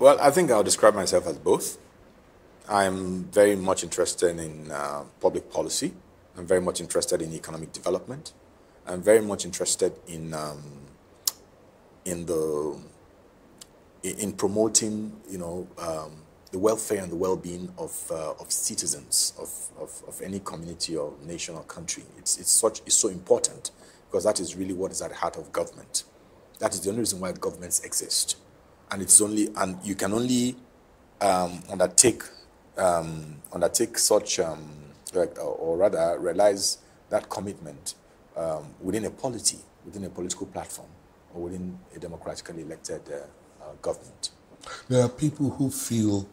Well, I think I'll describe myself as both. I'm very much interested in public policy. I'm very much interested in economic development. I'm very much interested in the in promoting, the welfare and the well-being of citizens of any community or nation or country. It's so important because that is really what is at the heart of government. That is the only reason why governments exist, and you can only undertake such or rather realize that commitment within a polity, within a political platform, or within a democratically elected government. There are people who feel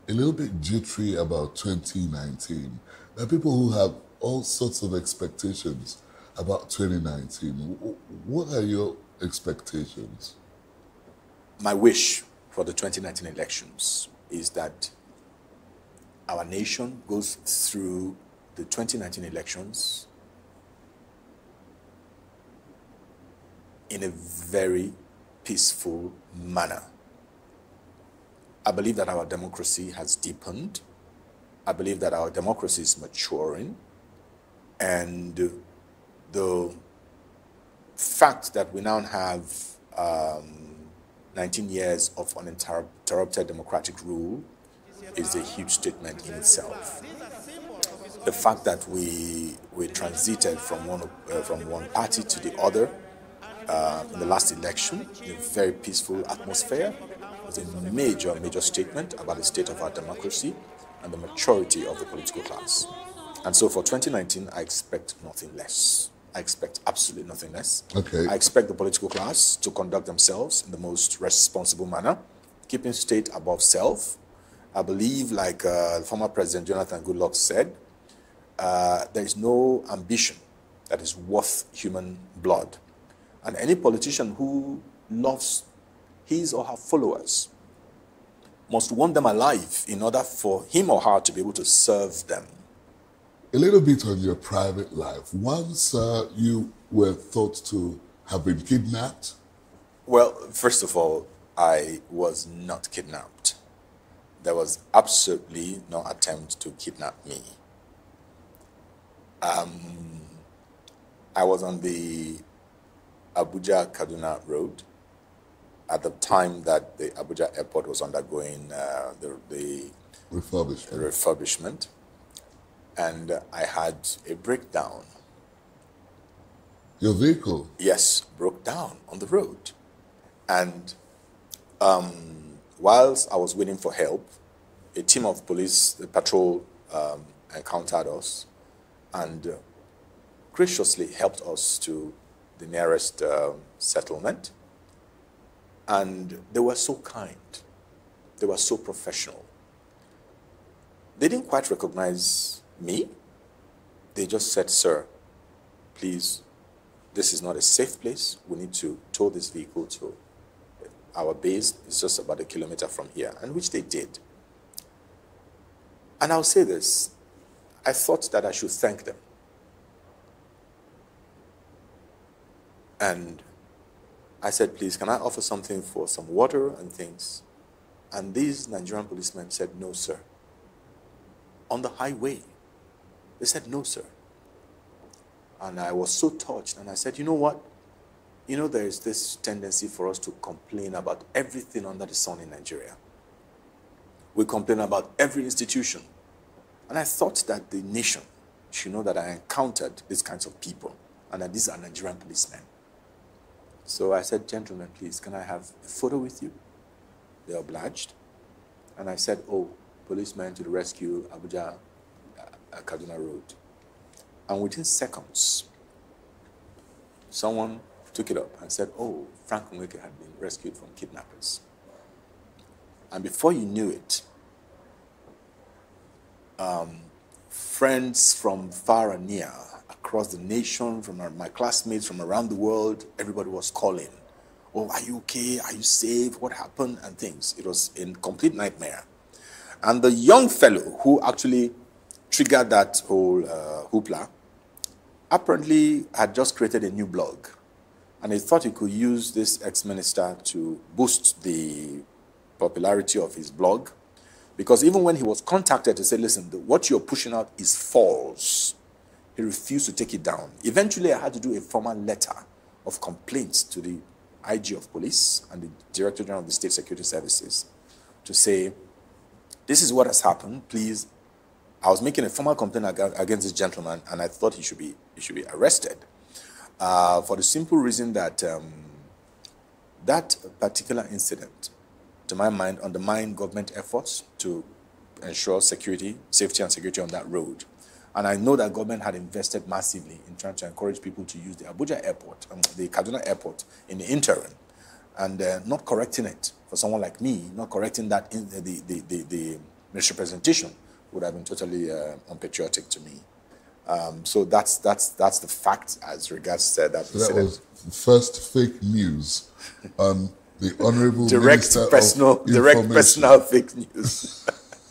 a little bit jittery about 2019. There are people who have all sorts of expectations about 2019. What are your expectations? My wish for the 2019 elections is that our nation goes through the 2019 elections in a very peaceful manner. I believe that our democracy has deepened. I believe that our democracy is maturing. And the fact that we now have 19 years of uninterrupted democratic rule is a huge statement in itself. The fact that we transited from one party to the other in the last election in a very peaceful atmosphere was a major statement about the state of our democracy and the maturity of the political class. And so for 2019, I expect nothing less. I expect absolutely nothing less. Okay. I expect the political class to conduct themselves in the most responsible manner, keeping state above self. I believe, like former President Jonathan Goodluck said, there is no ambition that is worth human blood. And any politician who loves his or her followers must want them alive in order for him or her to be able to serve them. A little bit on your private life. Once you were thought to have been kidnapped? Well, first of all, I was not kidnapped. There was absolutely no attempt to kidnap me. I was on the Abuja-Kaduna road at the time that the Abuja airport was undergoing the refurbishment. And I had a breakdown. Your vehicle? Yes, broke down on the road. And whilst I was waiting for help, a team of police, the patrol, encountered us and graciously helped us to the nearest settlement. And they were so kind. They were so professional. They didn't quite recognize me. They just said, "Sir, please, this is not a safe place. We need to tow this vehicle to our base. It's just about 1 kilometer from here," and which they did. And I'll say this, I thought that I should thank them. And I said, "Please, can I offer something for some water and things?" And these Nigerian policemen said, "No, sir." On the highway, they said, "No, sir." And I was so touched, and I said, "You know what? You know, there is this tendency for us to complain about everything under the sun in Nigeria. We complain about every institution. And I thought that the nation should know that I encountered these kinds of people, and that these are Nigerian policemen." So I said, "Gentlemen, please, can I have a photo with you?" They obliged. And I said, "Oh, policemen to the rescue, Abuja, Kaduna Road." And within seconds, someone took it up and said, "Oh, Frank Nweke had been rescued from kidnappers." And before you knew it, friends from far and near, across the nation, from my classmates from around the world, everybody was calling, "Oh, are you okay? Are you safe? What happened?" and things. It was a complete nightmare. And the young fellow who actually triggered that whole hoopla apparently had just created a new blog. And he thought he could use this ex-minister to boost the popularity of his blog. Because even when he was contacted to say, listen, what you're pushing out is false, he refused to take it down. Eventually, I had to do a formal letter of complaints to the IG of Police and the Director General of the State Security Services to say, this is what has happened, please. I was making a formal complaint against this gentleman, and I thought he should be arrested for the simple reason that that particular incident, to my mind, undermined government efforts to ensure safety and security on that road. And I know that government had invested massively in trying to encourage people to use the Abuja airport, the Kaduna airport in the interim, and not correcting it for someone like me, not correcting that in the misrepresentation would have been totally unpatriotic to me. So that's the fact as regards that incident. That was first fake news on the Honorable direct personal fake news.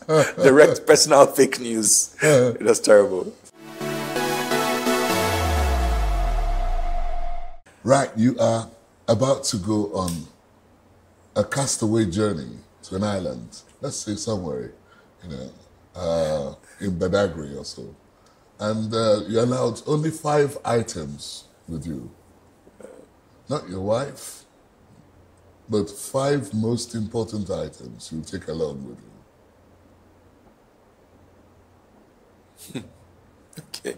Direct personal fake news. It was terrible. Right, you are about to go on a castaway journey to an island. Let's say somewhere, in Badagry or so. And you're allowed only 5 items with you. Not your wife, but 5 most important items you take along with you. Okay.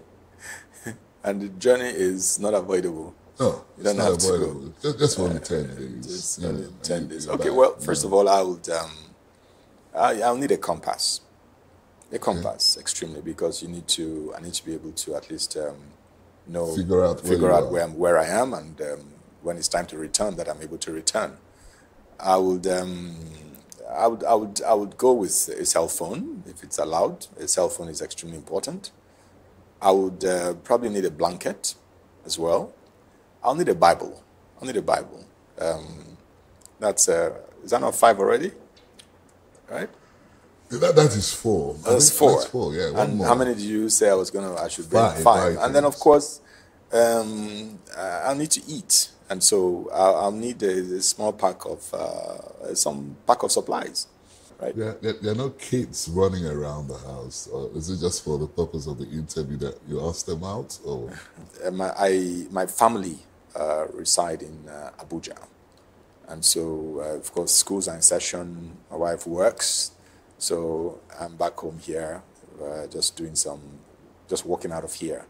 And the journey is not avoidable. No, you don't have avoidable. To go. Just only 10 days. Just only 10 days. Okay, well, first of all, I'll need a compass. A compass, extremely, because I need to be able to at least figure out where I am, and when it's time to return, that I'm able to return. I would go with a cell phone if it's allowed. A cell phone is extremely important. I would probably need a blanket as well. I'll need a Bible. Is that not 5 already? Right? That is 4. That's 4. That's 4, yeah. And how many did you say I should bring? 5. 5. And then, of course, I'll need to eat. And so I'll need a small pack of, some pack of supplies, right? There are no kids running around the house, or is it just for the purpose of the interview that you ask them out? Or my family reside in Abuja. And so, of course, schools are in session. My wife works. So I'm back home here, just walking out of here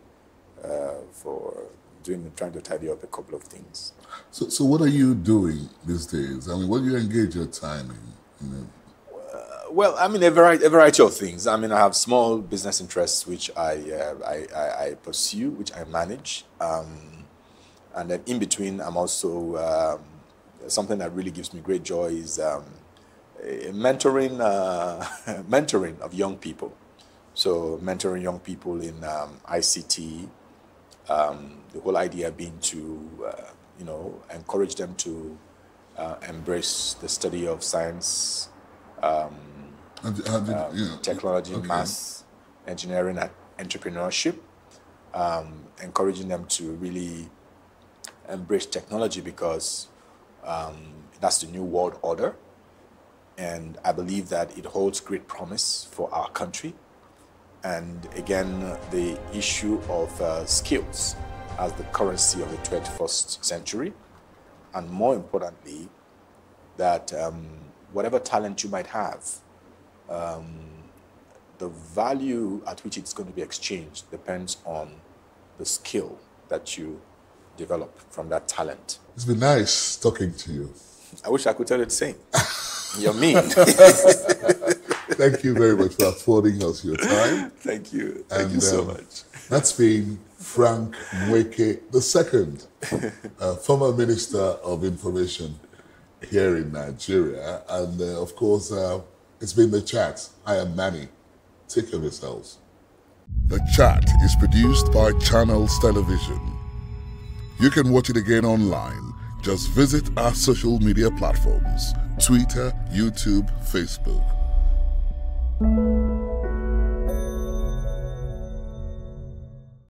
trying to tidy up a couple of things. So what are you doing these days? I mean, what do you engage your time in? Well, I mean, a variety of things. I mean, I have small business interests which I pursue, which I manage. And then in between, I'm also, something that really gives me great joy is mentoring of young people. So mentoring young people in ICT, the whole idea being to, encourage them to embrace the study of science, technology, okay. Math, engineering, and entrepreneurship, encouraging them to really embrace technology because that's the new world order. And I believe that it holds great promise for our country. And again, the issue of skills as the currency of the 21st century. And more importantly, that whatever talent you might have, the value at which it's going to be exchanged depends on the skill that you develop from that talent. It's been nice talking to you. I wish I could tell you the same. You're mean. Thank you very much for affording us your time. Thank you. Thank you so much. That's been Frank Mweke II, former Minister of Information here in Nigeria. And of course, it's been The Chat. I am Manny. Take care of yourselves. The Chat is produced by Channels Television. You can watch it again online. Just visit our social media platforms: Twitter, YouTube, Facebook.